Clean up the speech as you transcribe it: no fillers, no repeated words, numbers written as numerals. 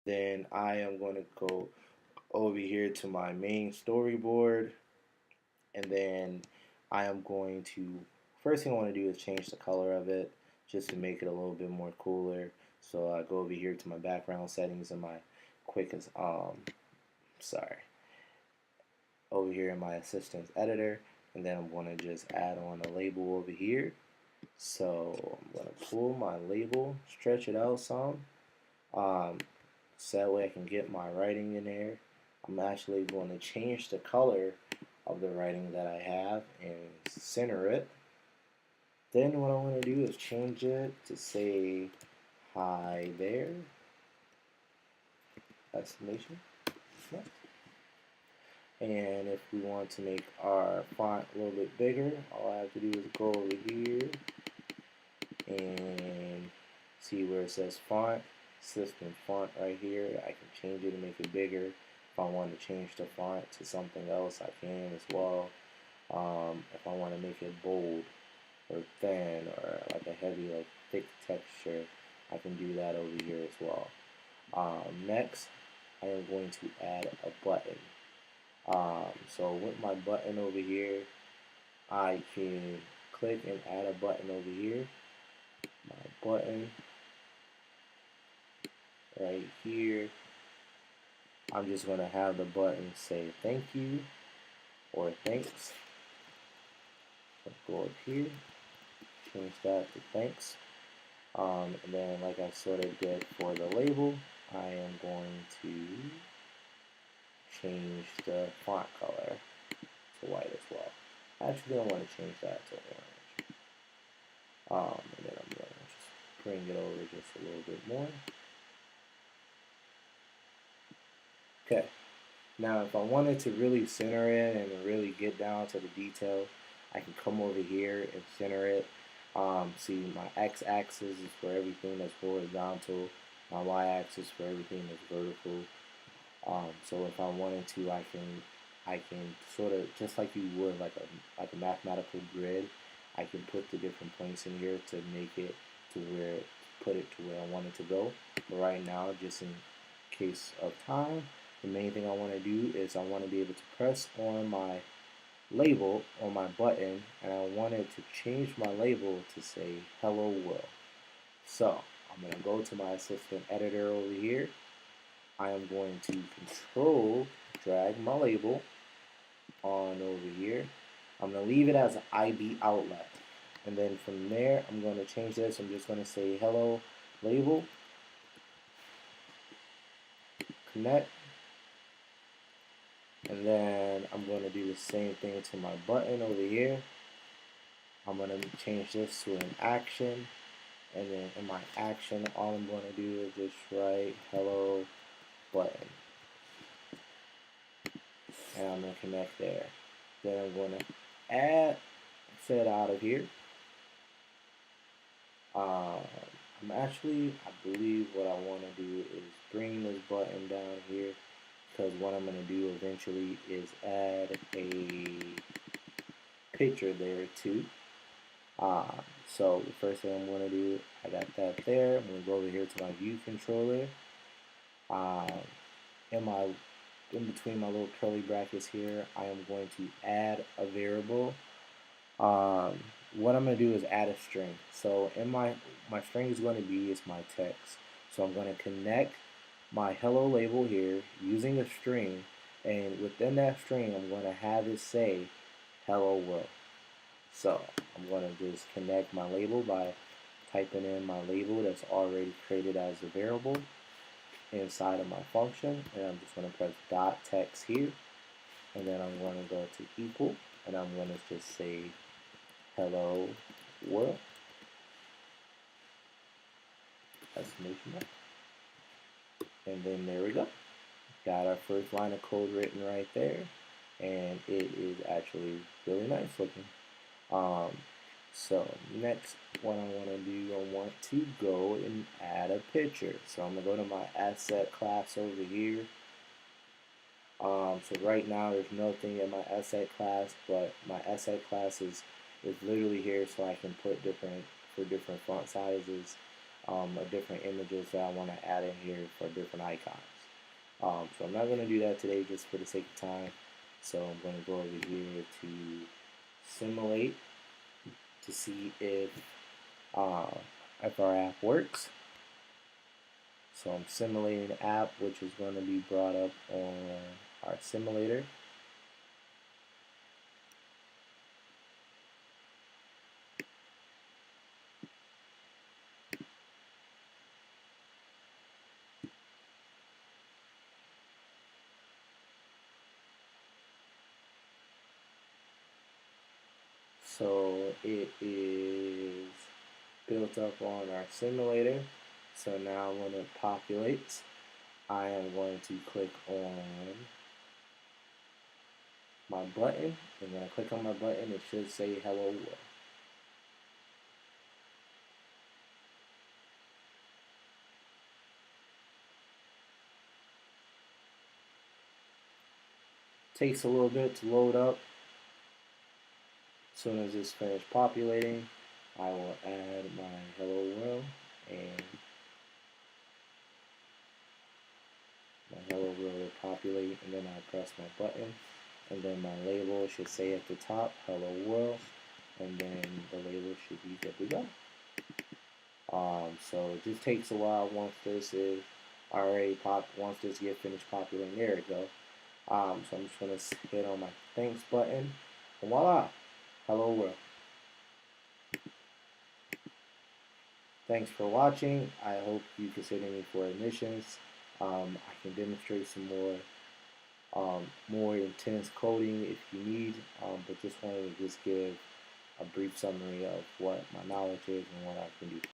Then I am going to go over here to my main storyboard, and then I am going to, first thing I want to do is change the color of it just to make it a little bit more cooler. So I go over here to my background settings and my quickest, sorry, over here in my assistance editor, and then I'm going to just add on a label over here. So I'm going to pull my label, stretch it out some, so that way I can get my writing in there. I'm actually going to change the color of the writing that I have and center it. Then what I want to do is change it to say hi there, exclamation. Yeah. And if we want to make our font a little bit bigger, all I have to do is go over here and see where it says font, system font right here. I can change it to make it bigger. If I want to change the font to something else, I can as well. If I want to make it bold or thin or like a heavy, like thick texture, I can do that over here as well. Next, I am going to add a button. So with my button over here, I can click and add a button over here. My button right here. I'm just going to have the button say thank you or thanks. Let's go up here, change that to thanks. And then like I sort of did for the label, I am going to change the font color to white as well. Actually, I want to change that to orange. And then I'm going to just bring it over just a little bit more. Okay, now if I wanted to really center it and really get down to the detail, I can come over here and center it. See, my x-axis is for everything that's horizontal, my y-axis for everything that's vertical. So if I wanted to, I can sort of, just like you would like a mathematical grid, I can put the different points in here to make it to where, put it to where I want it to go. But right now, just in case of time, the main thing I want to do is I want to be able to press on my label on my button, and I wanted to change my label to say hello world. So I'm going to go to my assistant editor over here. I am going to control drag my label on over here. I'm going to leave it as an IB outlet, and then from there I'm going to change this. I'm just going to say hello label connect, and then I'm going to do the same thing to my button over here. I'm going to change this to an action, and then in my action all I'm going to do is just write hello button, and I'm going to connect there. Then I'm going to add set out of here. I believe what I want to do is bring this button down here, because what I'm going to do eventually is add a picture there too. So the first thing I'm going to do, I got that there. I'm going to go over here to my view controller. In between my little curly brackets here, I am going to add a variable. What I'm going to do is add a string. So in my string is going to be is my text. So I'm going to connect my hello label here using a string, and within that string I'm going to have it say hello world. So I'm going to just connect my label by typing in my label that's already created as a variable inside of my function, and I'm just going to press dot text here, and then I'm going to go to equal, and I'm going to just say hello world, exclamation mark, and then there we go. Got our first line of code written right there, and it is actually really nice looking. So next, what I want to do, I want to go and add a picture. So I'm going to go to my asset class over here. So right now there's nothing in my asset class, but my asset class is literally here so I can put different font sizes. different images that I want to add in here for different icons. So I'm not going to do that today just for the sake of time. So I'm going to go over here to simulate to see uh, if our app works. So I'm simulating the app, which is going to be brought up on our simulator. So it is built up on our simulator. So now when it populates, I am going to click on my button, and when I click on my button, it should say hello world. Takes a little bit to load up. As soon as it's finished populating, I will add my hello world, and my hello world will populate, and then I'll press my button, and then my label should say at the top hello world, and then the label should be good to go. So it just takes a while once this is already once this gets finished populating. There we go. So I'm just gonna hit on my thanks button, and voila, hello world. Thanks for watching. I hope you consider me for admissions. I can demonstrate some more intense coding if you need, but just wanted to just give a brief summary of what my knowledge is and what I can do.